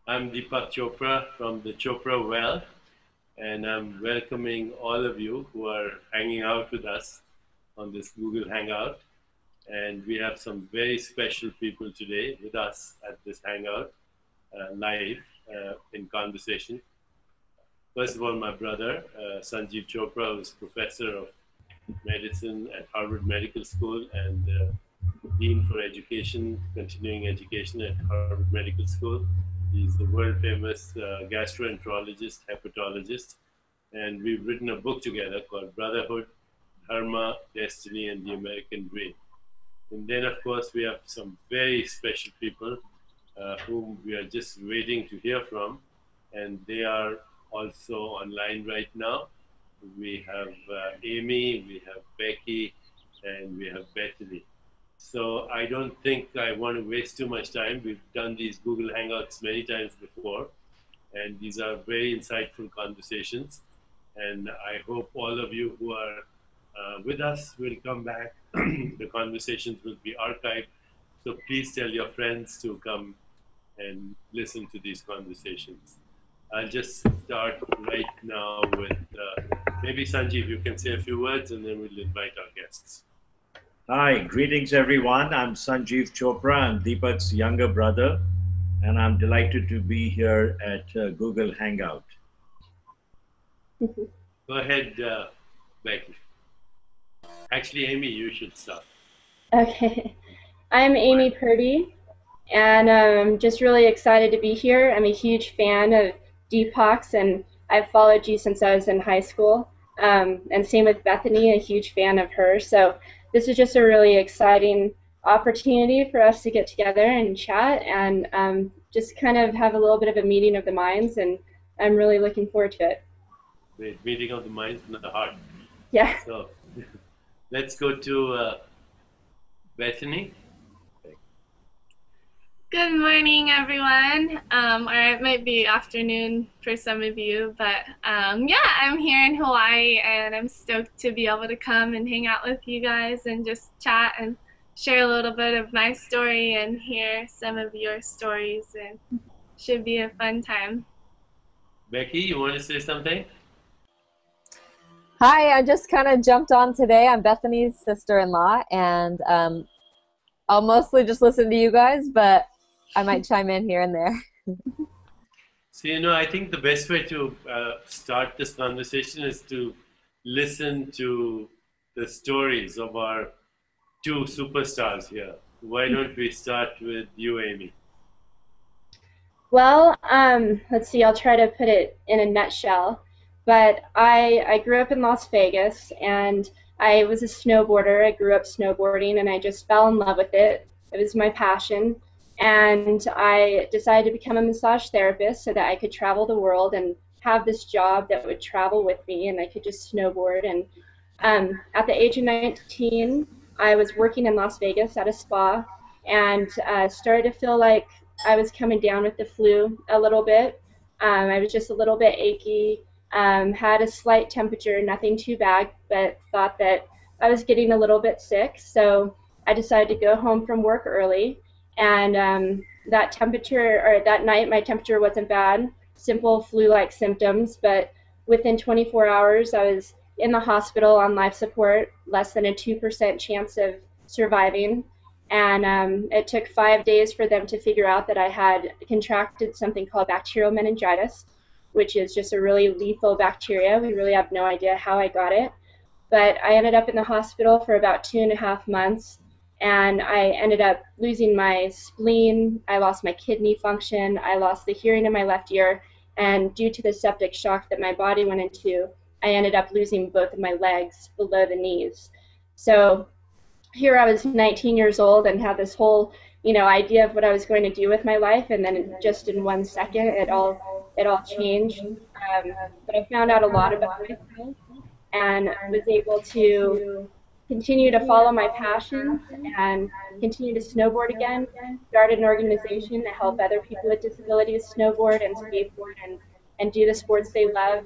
I'm Deepak Chopra from the Chopra Well, and I'm welcoming all of you who are hanging out with us on this Google Hangout. And we have some very special people today with us at this Hangout live in conversation. First of all, my brother, Sanjiv Chopra, who's professor of medicine at Harvard Medical School and Dean for Education, Continuing Education at Harvard Medical School. He's the world famous gastroenterologist, hepatologist, and we've written a book together called Brotherhood, Dharma, Destiny, and the American Dream. And then, of course, we have some very special people whom we are just waiting to hear from, and they are also online right now. We have Amy, we have Becky, and we have Bethany. So I don't think I want to waste too much time. We've done these Google Hangouts many times before, and these are very insightful conversations. And I hope all of you who are with us will come back. The conversations will be archived. So please tell your friends to come and listen to these conversations. I'll just start right now with maybe Sanjeev, you can say a few words and then we'll invite our guests. Hi, greetings everyone. I'm Sanjiv Chopra. I'm Deepak's younger brother, and I'm delighted to be here at Google Hangout. Go ahead, Becky. Actually, Amy, you should start. Okay, I'm Amy Purdy, and I'm just really excited to be here. I'm a huge fan of Deepak's, and I've followed you since I was in high school. And same with Bethany, a huge fan of hers. So this is just a really exciting opportunity for us to get together and chat and just kind of have a little bit of a meeting of the minds, and I'm really looking forward to it. Great, meeting of the minds and the heart. Yeah. So let's go to Bethany. Good morning, everyone. Or it might be afternoon for some of you, but yeah, I'm here in Hawaii, and I'm stoked to be able to come and hang out with you guys and just chat and share a little bit of my story and hear some of your stories, and should be a fun time. Becky, you want to say something? Hi, I just kind of jumped on today. I'm Bethany's sister-in-law, and I'll mostly just listen to you guys, but I might chime in here and there. So, I think the best way to start this conversation is to listen to the stories of our two superstars here. Why don't we start with you, Amy? Well, let's see, I'll try to put it in a nutshell. But I grew up in Las Vegas, and I was a snowboarder. I grew up snowboarding, and I just fell in love with it. It was my passion. And I decided to become a massage therapist so that I could travel the world and have this job that would travel with me, and I could just snowboard. And at the age of 19, I was working in Las Vegas at a spa, and started to feel like I was coming down with the flu a little bit. I was just a little bit achy, had a slight temperature, nothing too bad, but thought that I was getting a little bit sick. So I decided to go home from work early. And that night, my temperature wasn't bad, simple flu-like symptoms, but within 24 hours, I was in the hospital on life support, less than a 2% chance of surviving. And it took 5 days for them to figure out that I had contracted something called bacterial meningitis, which is just a really lethal bacteria. We really have no idea how I got it. But I ended up in the hospital for about 2.5 months. And I ended up losing my spleen, I lost my kidney function, I lost the hearing in my left ear, and due to the septic shock that my body went into, I ended up losing both of my legs below the knees. So here I was 19 years old and had this whole idea of what I was going to do with my life, and then just in 1 second it all changed. But I found out a lot about myself and was able to continue to follow my passions and continue to snowboard again. Started an organization to help other people with disabilities snowboard and skateboard and do the sports they love.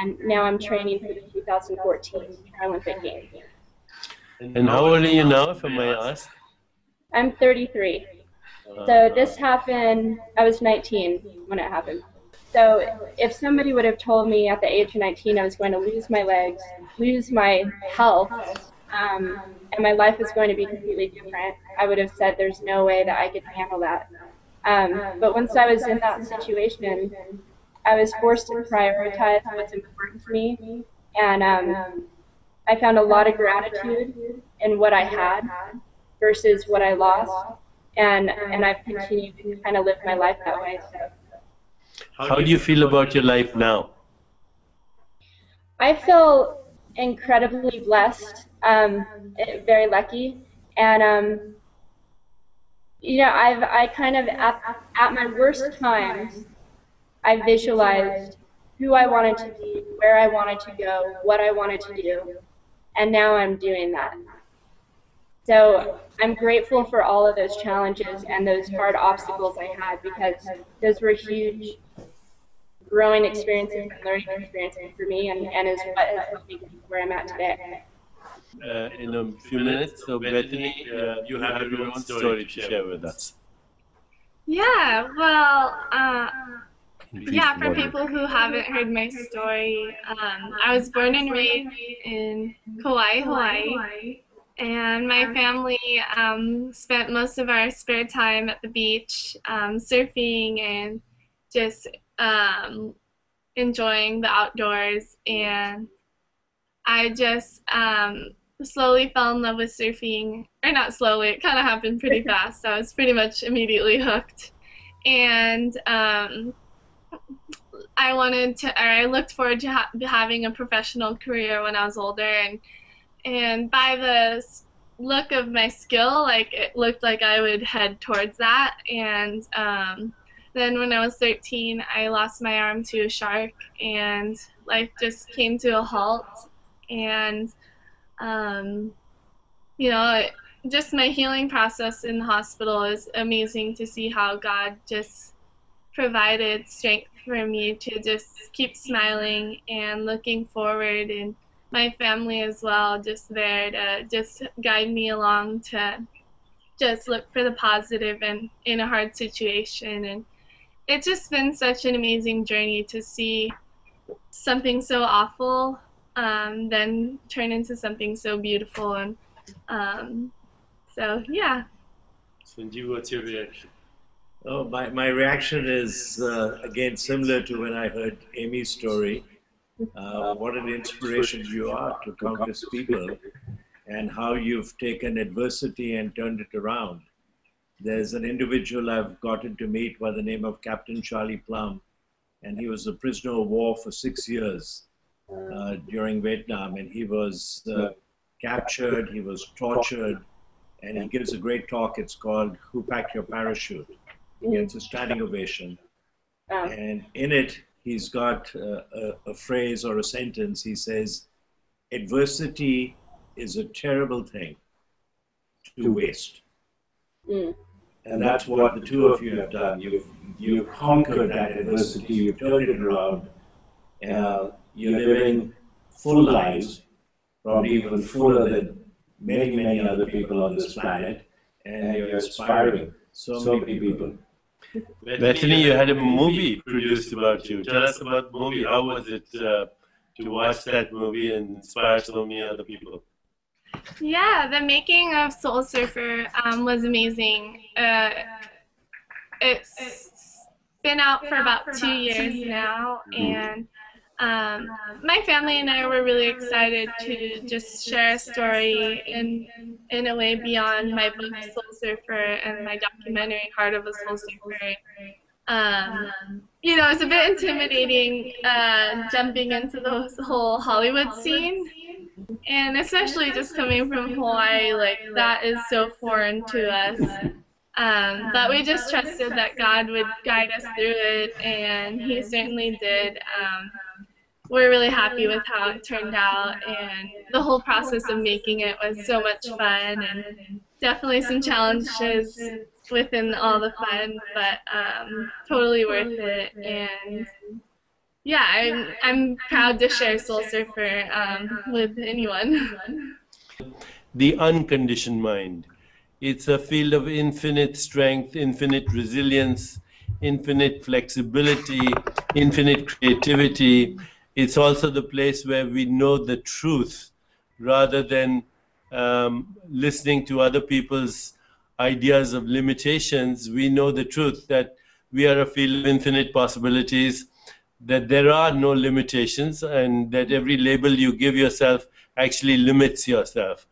And now I'm training for the 2014 Paralympic Games. And how old are you now, if I may ask? I'm 33. So this happened, I was 19 when it happened. So if somebody would have told me at the age of 19 I was going to lose my legs, lose my health, and my life was going to be completely different, I would have said there's no way that I could handle that. But once I was in that situation, I was forced to prioritize what's important to me, and I found a lot of gratitude in what I had versus what I lost, and I've continued to kind of live my life that way. So. How do you feel about your life now? I feel incredibly blessed, very lucky, and you know, I kind of at my worst times, I visualized who I wanted to be, where I wanted to go, what I wanted to do, and now I'm doing that. So I'm grateful for all of those challenges and those hard obstacles I had, because those were huge growing experiences and learning experiences for me, and is what has helped me get to where I'm at today. In a few minutes, so Bethany, you have your own story to share with us. Yeah, well, yeah, for people who haven't heard my story, I was born and raised in Kauai, Hawaii, and my family spent most of our spare time at the beach, surfing and just enjoying the outdoors. And I just slowly fell in love with surfing, or not slowly, it kind of happened pretty fast. So I was pretty much immediately hooked. And I looked forward to having a professional career when I was older, and by the look of my skill, like, it looked like I would head towards that. And then when I was 13, I lost my arm to a shark, and life just came to a halt. And you know, just my healing process in the hospital is amazing to see how God just provided strength for me to just keep smiling and looking forward, and my family as well, just there to just guide me along to just look for the positive and in a hard situation. And it's just been such an amazing journey to see something so awful then turn into something so beautiful. And so yeah. Sanjiv, what's your reaction? Oh, my reaction is, again, similar to when I heard Amy's story. What an inspiration you are to countless people, and how you've taken adversity and turned it around. There's an individual I've gotten to meet by the name of Captain Charlie Plum, and he was a prisoner of war for 6 years during Vietnam, and he was captured, he was tortured, and he gives a great talk. It's called "Who Packed Your Parachute?" He gets a standing ovation, and in it he's got a phrase or a sentence. He says, "Adversity is a terrible thing to waste." And that's what the two of you have done. You've conquered that adversity, you've turned it around, you're living full lives, probably even fuller than many, many other people on this planet, and you're inspiring so many people. Bethany, you had a movie produced about you. Tell us about the movie. How was it to watch that movie and inspire so many other people? Yeah, the making of Soul Surfer was amazing. It's been out for about 2 years now, and my family and I were really excited to just share a story in a way beyond my book Soul Surfer and my documentary Heart of a Soul Surfer. You know, it's a bit intimidating jumping into the whole Hollywood scene, and especially just coming from Hawaii, like, that is so foreign to us. But we just trusted that God would guide us through it, and He certainly did. We're really happy with how it turned out, and the whole process of making it was so much fun, and definitely some challenges within all the fun, but totally worth it. And yeah, I'm proud to share Soul Surfer with anyone. The unconditioned mind. It's a field of infinite strength, infinite resilience, infinite flexibility, infinite creativity. It's also the place where we know the truth rather than listening to other people's ideas of limitations. We know the truth that we are a field of infinite possibilities, that there are no limitations, and that every label you give yourself actually limits yourself.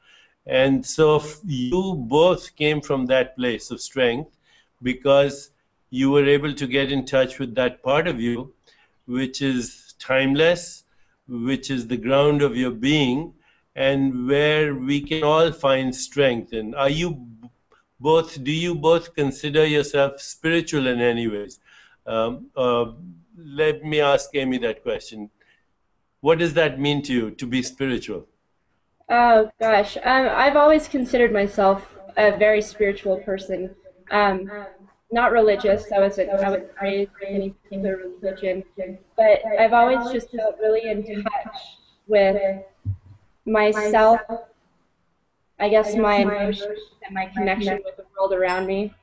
And so you both came from that place of strength because you were able to get in touch with that part of you, which is timeless, which is the ground of your being, and where we can all find strength. And are you both, do you both consider yourself spiritual in any ways? Let me ask Amy that question. What does that mean to you, to be spiritual? Oh gosh, I've always considered myself a very spiritual person. Not religious. I was raised in any particular religion, but I've always just felt really in touch with myself. I guess my emotions and my connection with the world around me,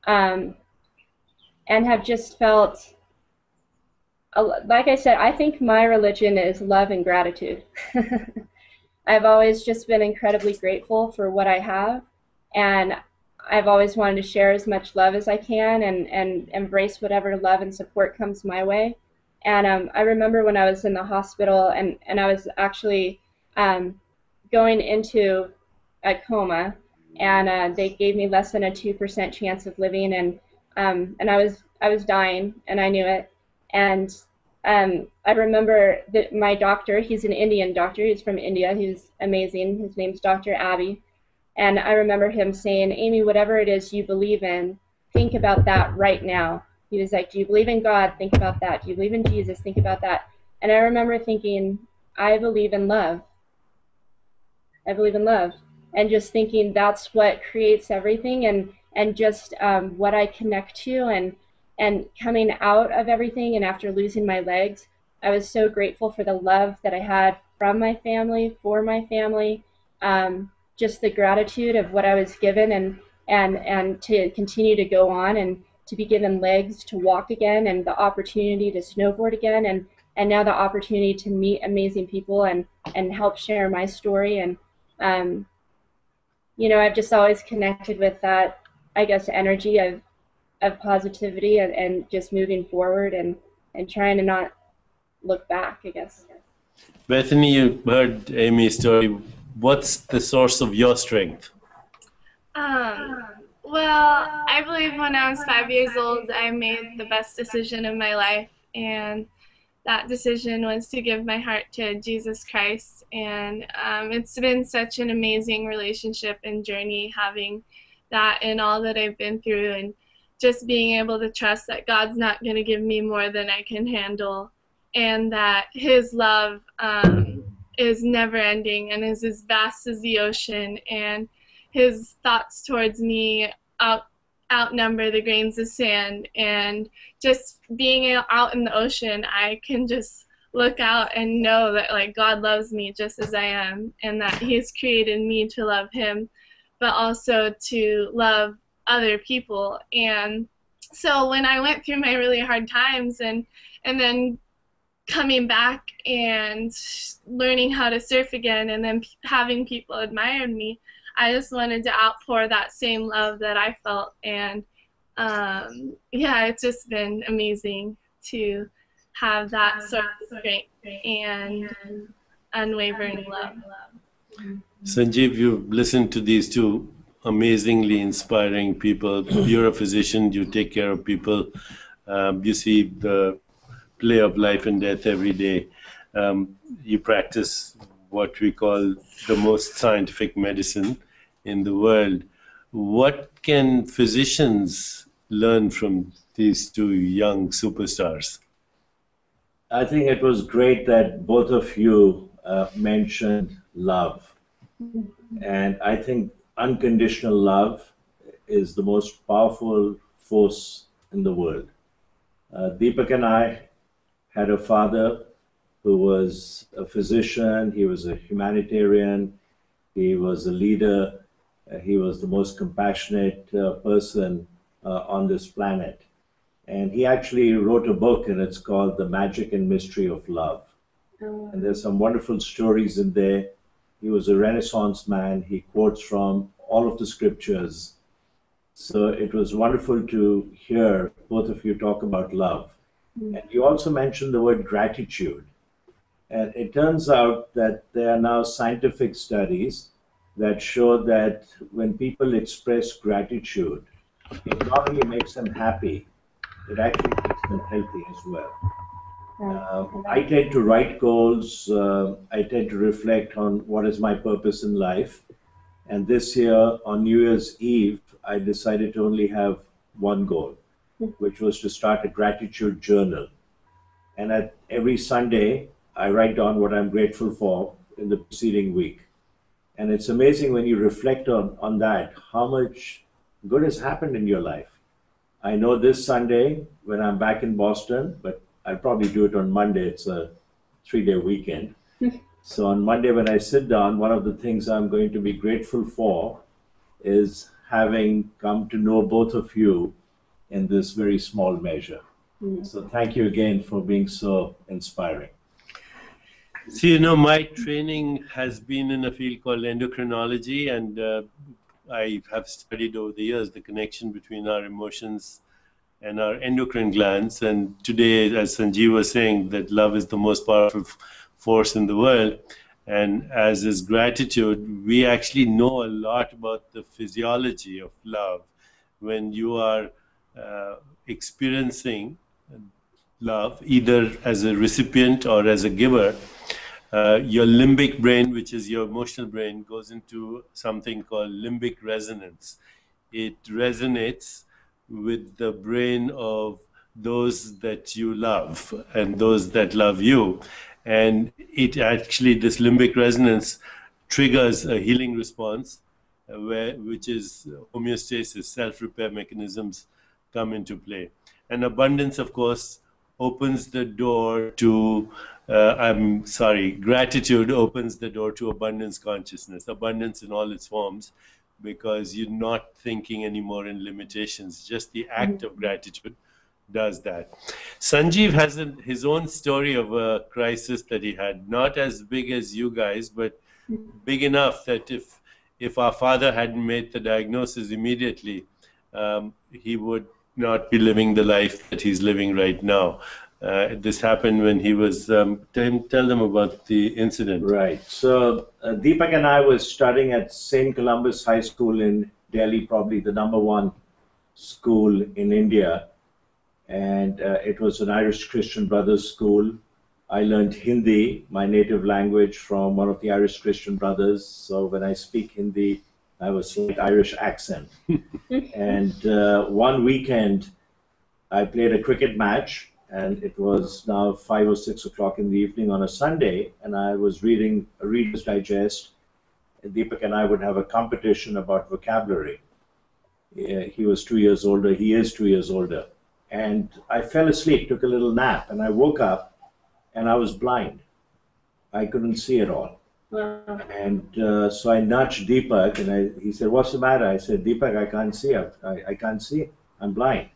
and have just felt, like I said, I think my religion is love and gratitude. I've always just been incredibly grateful for what I have, and I've always wanted to share as much love as I can and embrace whatever love and support comes my way. And I remember when I was in the hospital and I was actually going into a coma, and they gave me less than a 2% chance of living, and I was dying, and I knew it. And I remember that my doctor, he's an Indian doctor, he's from India, he's amazing, his name's Dr. Abby, and I remember him saying, Amy, whatever it is you believe in, think about that right now. He was like, do you believe in God? Think about that. Do you believe in Jesus? Think about that. And I remember thinking, I believe in love. I believe in love. And just thinking that's what creates everything, and just what I connect to, and coming out of everything. And after losing my legs, I was so grateful for the love that I had from my family, for my family, just the gratitude of what I was given, and to continue to go on and to be given legs to walk again, and the opportunity to snowboard again, and now the opportunity to meet amazing people and help share my story. And you know, I've just always connected with that, I guess, energy of positivity and just moving forward and trying to not look back, I guess. Bethany, you heard Amy's story. What's the source of your strength? Well, I believe when I was 5 years old, I made the best decision of my life, and that decision was to give my heart to Jesus Christ. And it's been such an amazing relationship and journey, having that and all that I've been through, and just being able to trust that God's not going to give me more than I can handle, and that His love is never ending and is as vast as the ocean, and His thoughts towards me outnumber the grains of sand. And just being out in the ocean, I can just look out and know that, like, God loves me just as I am, and that He's created me to love Him, but also to love other people. And so when I went through my really hard times, and then coming back and learning how to surf again, and then having people admire me, I just wanted to outpour that same love that I felt. And yeah, it's just been amazing to have that sort of strength and unwavering love. Sanjiv, you've listened to these two amazingly inspiring people. You're a physician, you take care of people, you see the play of life and death every day. You practice what we call the most scientific medicine in the world. What can physicians learn from these two young superstars? I think it was great that both of you mentioned love. And I think unconditional love is the most powerful force in the world. Deepak and I had a father who was a physician, he was a humanitarian, he was a leader, He was the most compassionate person on this planet. And he actually wrote a book, and it's called The Magic and Mystery of Love. And there's some wonderful stories in there. He was a Renaissance man. He quotes from all of the scriptures. So it was wonderful to hear both of you talk about love. And you also mentioned the word gratitude. And it turns out that there are now scientific studies that show that when people express gratitude, it not only makes them happy, it actually makes them healthy as well. I tend to write goals. I tend to reflect on what is my purpose in life. And this year, on New Year's Eve, I decided to only have one goal, which was to start a gratitude journal. And at every Sunday, I write down what I'm grateful for in the preceding week. And it's amazing when you reflect on that, how much good has happened in your life. I know this Sunday, when I'm back in Boston, but I'll probably do it on Monday. It's a 3-day weekend. So on Monday, when I sit down, one of the things I'm going to be grateful for is having come to know both of you in this very small measure. So thank you again for being so inspiring. So, you know, my training has been in a field called endocrinology, and I have studied over the years the connection between our emotions and our endocrine glands. And today, as Sanjiv was saying, that love is the most powerful force in the world. And as is gratitude, we actually know a lot about the physiology of love. When you are experiencing love, either as a recipient or as a giver, your limbic brain, which is your emotional brain, goes into something called limbic resonance. It resonates with the brain of those that you love and those that love you. And it actually, this limbic resonance triggers a healing response, which is homeostasis, self-repair mechanisms come into play. And abundance, of course, opens the door to, gratitude opens the door to abundance consciousness, abundance in all its forms, because you're not thinking anymore in limitations. Just the act of gratitude does that. Sanjiv has his own story of a crisis that he had, not as big as you guys, but big enough that if our father hadn't made the diagnosis immediately, he would not be living the life that he's living right now. This happened when he was, tell them about the incident. Right. So Deepak and I was studying at St. Columbus High School in Delhi, probably the #1 school in India. And it was an Irish Christian Brothers school. I learned Hindi, my native language, from one of the Irish Christian Brothers. So when I speak Hindi, I have a slight Irish accent. And one weekend, I played a cricket match, and it was now 5 or 6 o'clock in the evening on a Sunday, and I was reading a Reader's Digest. And Deepak and I would have a competition about vocabulary. He was 2 years older. He is 2 years older. And I fell asleep, took a little nap, and I woke up, and I was blind. I couldn't see at all. Wow. And so I nudged Deepak, and he said, "What's the matter?" I said, "Deepak, I can't see. I can't see. I'm blind."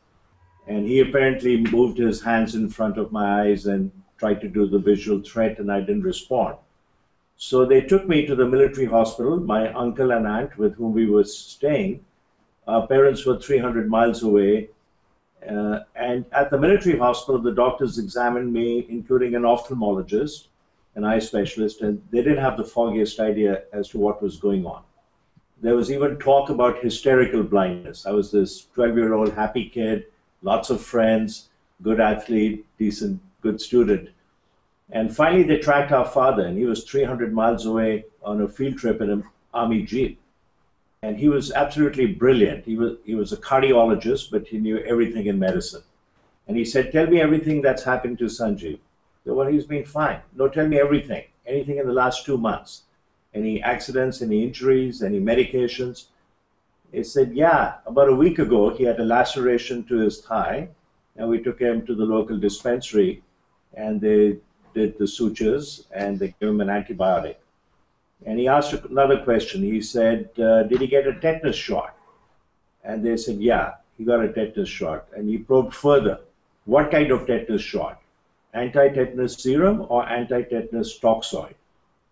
And he apparently moved his hands in front of my eyes and tried to do the visual threat, and I didn't respond. So they took me to the military hospital. My uncle and aunt, with whom we were staying, our parents were 300 miles away. And at the military hospital, the doctors examined me, including an ophthalmologist, an eye specialist, and they didn't have the foggiest idea as to what was going on. There was even talk about hysterical blindness. I was this 12-year-old happy kid, lots of friends, good athlete, decent, good student. And finally, they tracked our father, and he was 300 miles away on a field trip in an army jeep. And he was absolutely brilliant. He was a cardiologist, but he knew everything in medicine. And he said, "Tell me everything that's happened to Sanjiv." So, well, he's been fine. No, tell me everything. Anything in the last 2 months. Any accidents, any injuries, any medications? He said, "Yeah, about a week ago, he had a laceration to his thigh, and we took him to the local dispensary, and they did the sutures, and they gave him an antibiotic." And he asked another question. He said, did he get a tetanus shot? And they said, yeah, he got a tetanus shot. And he probed further. What kind of tetanus shot? Anti-tetanus serum or anti-tetanus toxoid?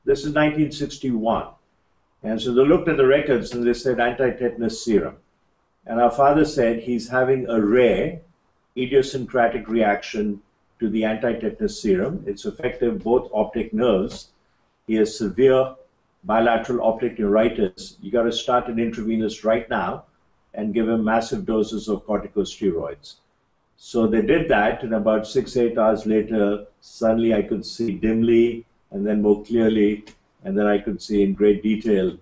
This is 1961. And so they looked at the records and they said anti-tetanus serum. And our father said he's having a rare idiosyncratic reaction to the anti-tetanus serum. It's effective both optic nerves. He has severe bilateral optic neuritis. You got to start an intravenous right now and give him massive doses of corticosteroids. So they did that, and about 6-8 hours later, suddenly I could see dimly and then more clearly, and then I could see in great detail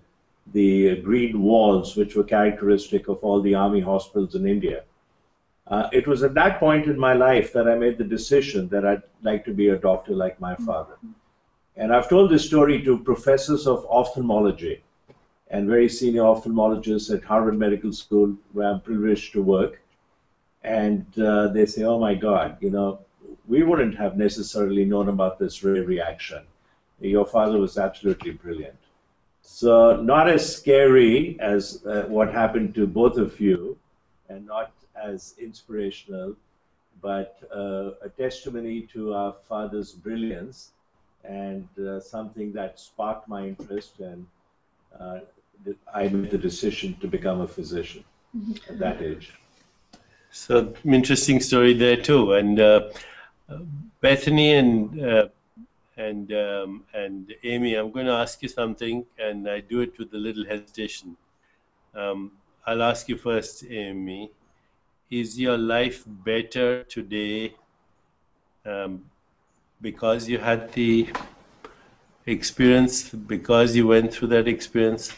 the green walls which were characteristic of all the army hospitals in India. It was at that point in my life that I made the decision that I'd like to be a doctor like my father. And I've told this story to professors of ophthalmology and very senior ophthalmologists at Harvard Medical School, where I'm privileged to work. And they say, oh my God, you know, we wouldn't have necessarily known about this rare reaction. Your father was absolutely brilliant. So not as scary as what happened to both of you, and not as inspirational, but a testimony to our father's brilliance, and something that sparked my interest, and I made the decision to become a physician at that age. So interesting story there too. And Bethany and Amy, I'm going to ask you something, and I do it with a little hesitation. I'll ask you first, Amy. Is your life better today because you had the experience, because you went through that experience?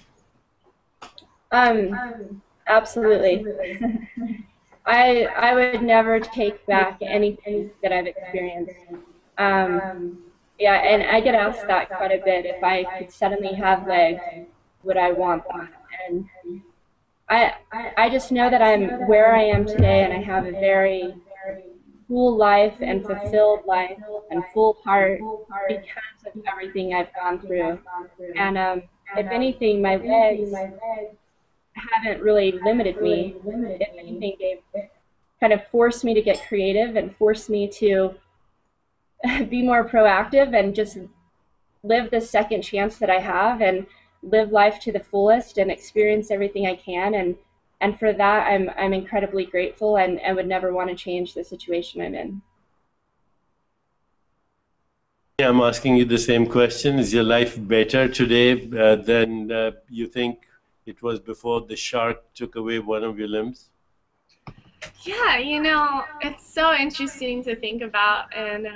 Absolutely. I would never take back anything that I've experienced. Yeah, and I get asked that quite a bit. If I could suddenly have legs, would I want that? And I just know that I'm where I am today, and I have a very full life and fulfilled life and full heart because of everything I've gone through. And if anything, my legs haven't really limited me. If anything, they've kind of forced me to get creative and forced me to be more proactive and just live the second chance that I have and live life to the fullest and experience everything I can. And for that, I'm incredibly grateful, and would never want to change the situation I'm in. I'm asking you the same question. Is your life better today than you think it was before the shark took away one of your limbs? Yeah, you know, it's so interesting to think about, and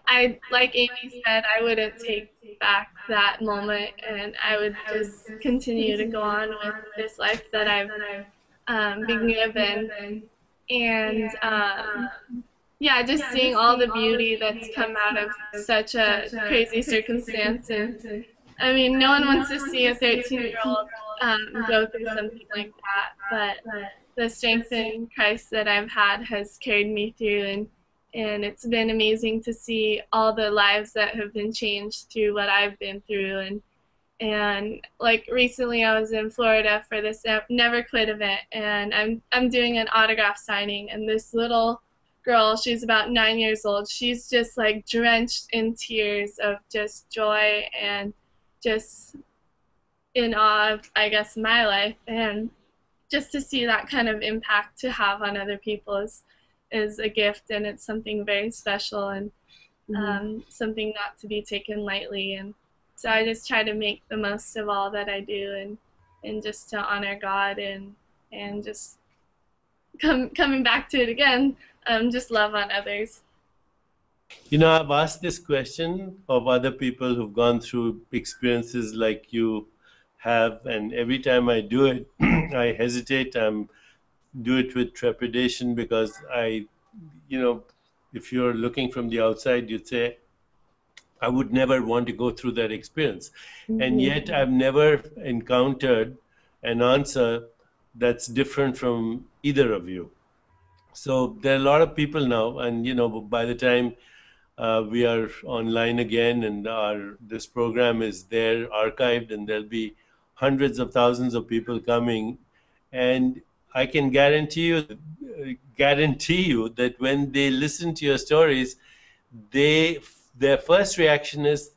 I, like Amy said, I wouldn't take back that moment, and I would just continue to go on with this life that I've been given, and yeah, just seeing all the beauty that's come out of such a crazy circumstance. And I mean, no one wants to see a 13-year-old go through something like that, but the strength in Christ that I've had has carried me through, and it's been amazing to see all the lives that have been changed through what I've been through. And like recently I was in Florida for this Never Quit event, and I'm doing an autograph signing, and this little girl, she's about 9 years old, she's just like drenched in tears of just joy and just in awe of, I guess, my life. And just to see that kind of impact to have on other people is a gift, and it's something very special, and something not to be taken lightly. And so I just try to make the most of all that I do, and just to honor God, and just coming back to it again, just love on others. You know, I've asked this question of other people who've gone through experiences like you have, and every time I do it, I hesitate. Do it with trepidation, because if you're looking from the outside, you'd say, I would never want to go through that experience. And yet I've never encountered an answer that's different from either of you. So there are a lot of people now, and by the time We are online again, and this program is there archived, and there'll be hundreds of thousands of people coming. And I can guarantee you that when they listen to your stories, their first reaction is,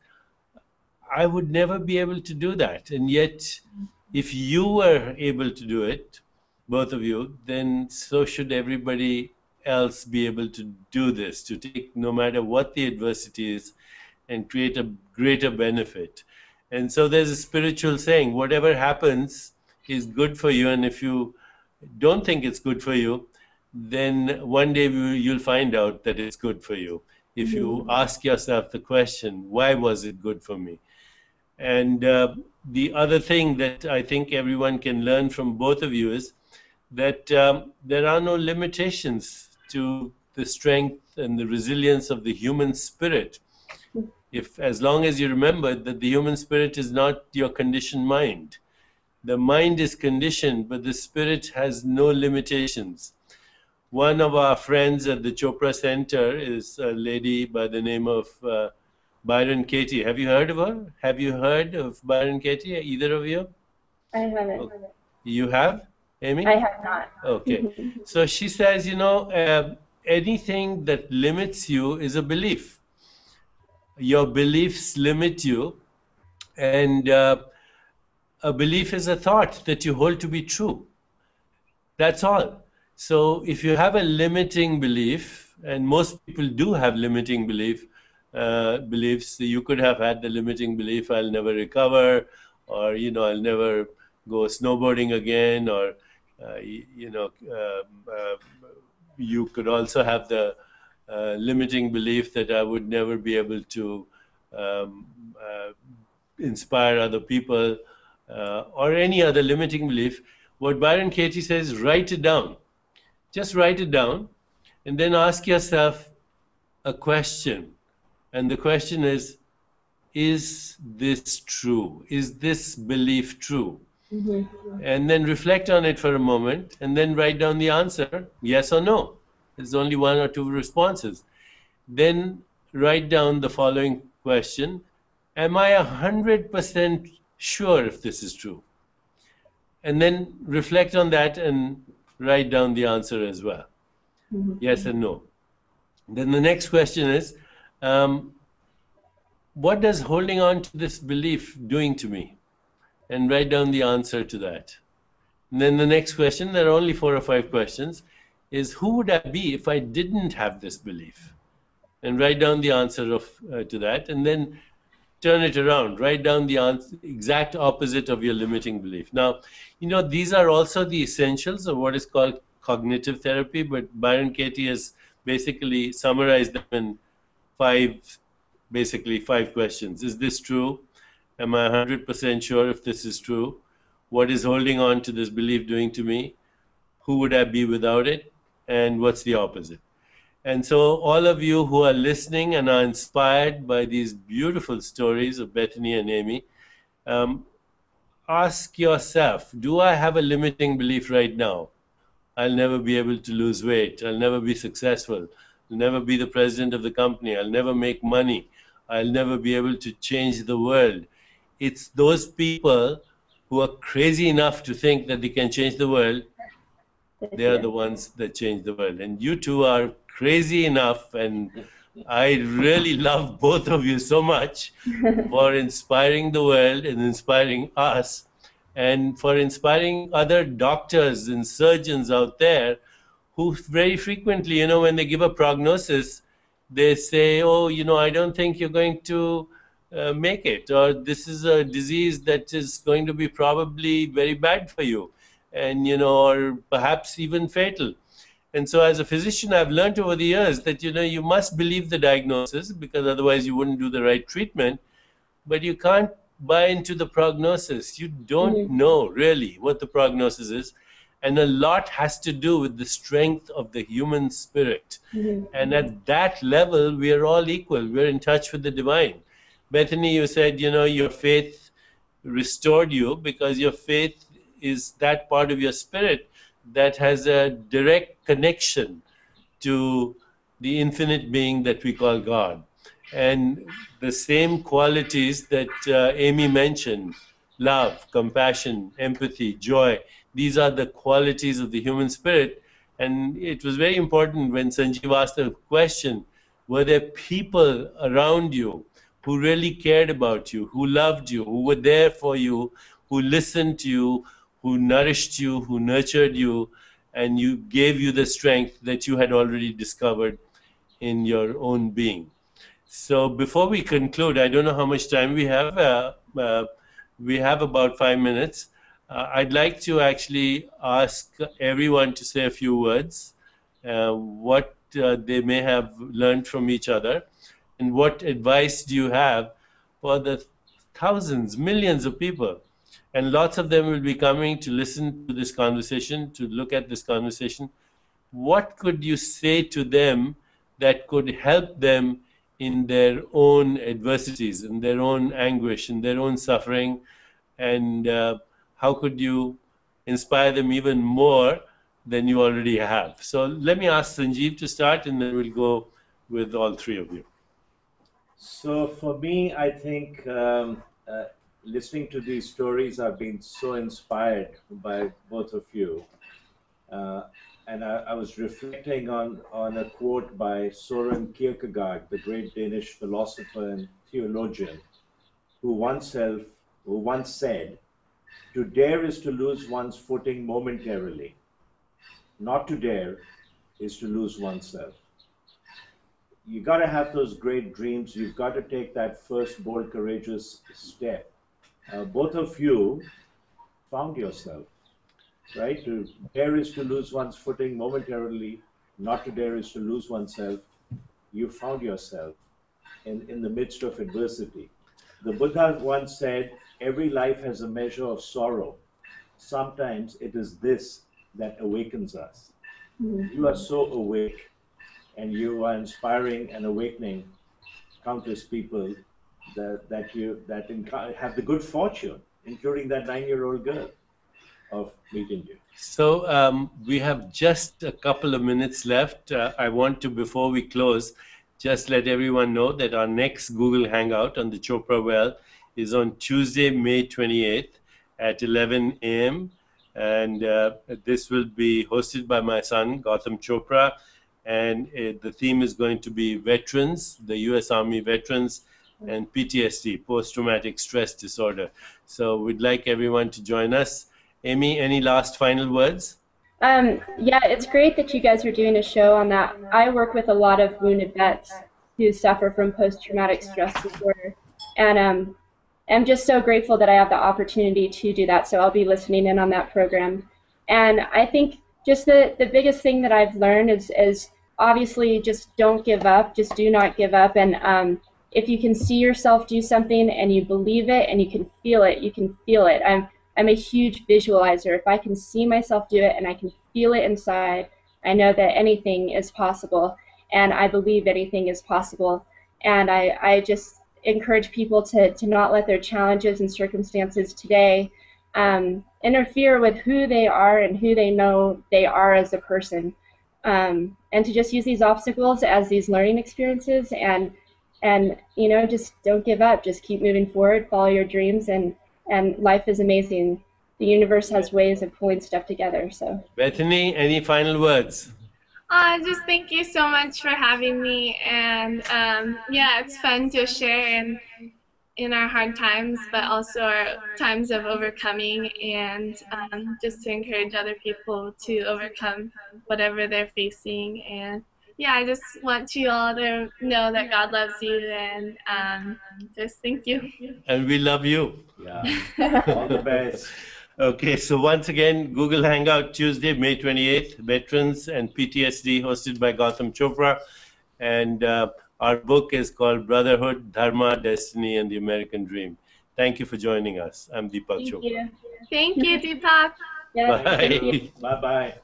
I would never be able to do that. And yet, if you were able to do it, both of you, then so should everybody else be able to do this, to take no matter what the adversity is and create a greater benefit. And so there's a spiritual saying, whatever happens is good for you. And if you don't think it's good for you, then one day you'll find out that it's good for you. If you ask yourself the question, why was it good for me? And the other thing that I think everyone can learn from both of you is that there are no limitations to the strength and the resilience of the human spirit. As long as you remember that the human spirit is not your conditioned mind. The mind is conditioned, but the spirit has no limitations. One of our friends at the Chopra Center is a lady by the name of Byron Katie. Have you heard of her? Have you heard of Byron Katie, either of you? I haven't. Okay. You have, Amy? I have not. Okay. So she says, anything that limits you is a belief. Your beliefs limit you, and a belief is a thought that you hold to be true. That's all. So if you have a limiting belief, and most people do have limiting beliefs, you could have had the limiting belief, I'll never recover, or, I'll never go snowboarding again, or, you could also have the limiting belief that I would never be able to inspire other people, or any other limiting belief. What Byron Katie says, write it down. Just write it down, and then ask yourself a question. And the question is this true? Is this belief true? And then reflect on it for a moment, and then write down the answer, yes or no. There's only one or two responses. Then write down the following question: am I 100% sure if this is true? And then reflect on that and write down the answer as well. Yes and no. Then the next question is, what does holding on to this belief doing to me? And write down the answer to that. And then the next question, there are only 4 or 5 questions, is who would I be if I didn't have this belief? And write down the answer to that, and then turn it around. Write down the exact opposite of your limiting belief. Now, these are also the essentials of what is called cognitive therapy, but Byron Katie has basically summarized them in 5 questions. Is this true? Am I 100% sure if this is true? What is holding on to this belief doing to me? Who would I be without it? And what's the opposite? And so all of you who are listening and are inspired by these beautiful stories of Bethany and Amy, ask yourself, do I have a limiting belief right now? I'll never be able to lose weight. I'll never be successful. I'll never be the president of the company. I'll never make money. I'll never be able to change the world. It's those people who are crazy enough to think that they can change the world. They are the ones that change the world. And you two are crazy enough, and I really love both of you so much for inspiring the world and inspiring us, and for inspiring other doctors and surgeons out there who very frequently, when they give a prognosis, they say, oh, I don't think you're going to make it, or this is a disease that is going to be probably very bad for you, and, or perhaps even fatal. And so as a physician, I've learned over the years that, you must believe the diagnosis, because otherwise you wouldn't do the right treatment, but you can't buy into the prognosis. You don't know really what the prognosis is. And a lot has to do with the strength of the human spirit. And at that level, we are all equal. We're in touch with the divine. Bethany, you said, your faith restored you because your faith is that part of your spirit that has a direct connection to the infinite being that we call God. And the same qualities that Amy mentioned, love, compassion, empathy, joy, these are the qualities of the human spirit. And it was very important when Sanjiv asked the question, were there people around you who really cared about you, who loved you, who were there for you, who listened to you, who nourished you, who nurtured you, and you gave you the strength that you had already discovered in your own being. So before we conclude, I don't know how much time we have. We have about 5 minutes. I'd like to actually ask everyone to say a few words, what they may have learned from each other, and what advice do you have for the thousands, millions of people. And lots of them will be coming to listen to this conversation, to look at this conversation. What could you say to them that could help them in their own adversities, in their own anguish, in their own suffering? And how could you inspire them even more than you already have? So let me ask Sanjiv to start, and then we'll go with all three of you. So for me, I think listening to these stories, I've been so inspired by both of you. And I was reflecting on a quote by Søren Kierkegaard, the great Danish philosopher and theologian, who once said, "To dare is to lose one's footing momentarily. Not to dare is to lose oneself." You got to have those great dreams. You've got to take that first bold, courageous step. Both of you found yourself, right? To dare is to lose one's footing momentarily. Not to dare is to lose oneself. You found yourself in the midst of adversity. The Buddha once said, "Every life has a measure of sorrow. Sometimes it is this that awakens us." You are so awake, and you are inspiring and awakening countless people that have the good fortune, including that 9-year-old girl, of meeting you. So we have just a couple of minutes left. I want to, before we close, just let everyone know that our next Google Hangout on the Chopra Well is on Tuesday, May 28th at 11 a.m. And this will be hosted by my son, Gautam Chopra. And the theme is going to be veterans, the U.S. Army veterans, and PTSD, post-traumatic stress disorder. So we'd like everyone to join us. Amy, any last final words? Yeah, it's great that you guys are doing a show on that. I work with a lot of wounded vets who suffer from post-traumatic stress disorder. And I'm just so grateful that I have the opportunity to do that. So I'll be listening in on that program. And I think just the biggest thing that I've learned is obviously just don't give up. Just do not give up. And if you can see yourself do something and you believe it and you can feel it, you can feel it. I'm a huge visualizer. If I can see myself do it and I can feel it inside, I know that anything is possible, and I believe anything is possible. And I just encourage people to not let their challenges and circumstances today interfere with who they are and who they know they are as a person, and to just use these obstacles as these learning experiences, and you know, just don't give up. Just keep moving forward, follow your dreams, and life is amazing. The universe has ways of pulling stuff together. So, Bethany, any final words? Just thank you so much for having me, and yeah, it's fun to share in our hard times, but also our times of overcoming, and just to encourage other people to overcome whatever they're facing. And yeah, I just want you all to know that God loves you, and just thank you. And we love you. Yeah, all the best. Okay, so once again, Google Hangout Tuesday, May 28th, Veterans and PTSD, hosted by Gautam Chopra. And our book is called Brotherhood, Dharma, Destiny, and the American Dream. Thank you for joining us. I'm Deepak Chopra. thank you. Thank you, Deepak. Yeah, Bye. thank you. Bye-bye.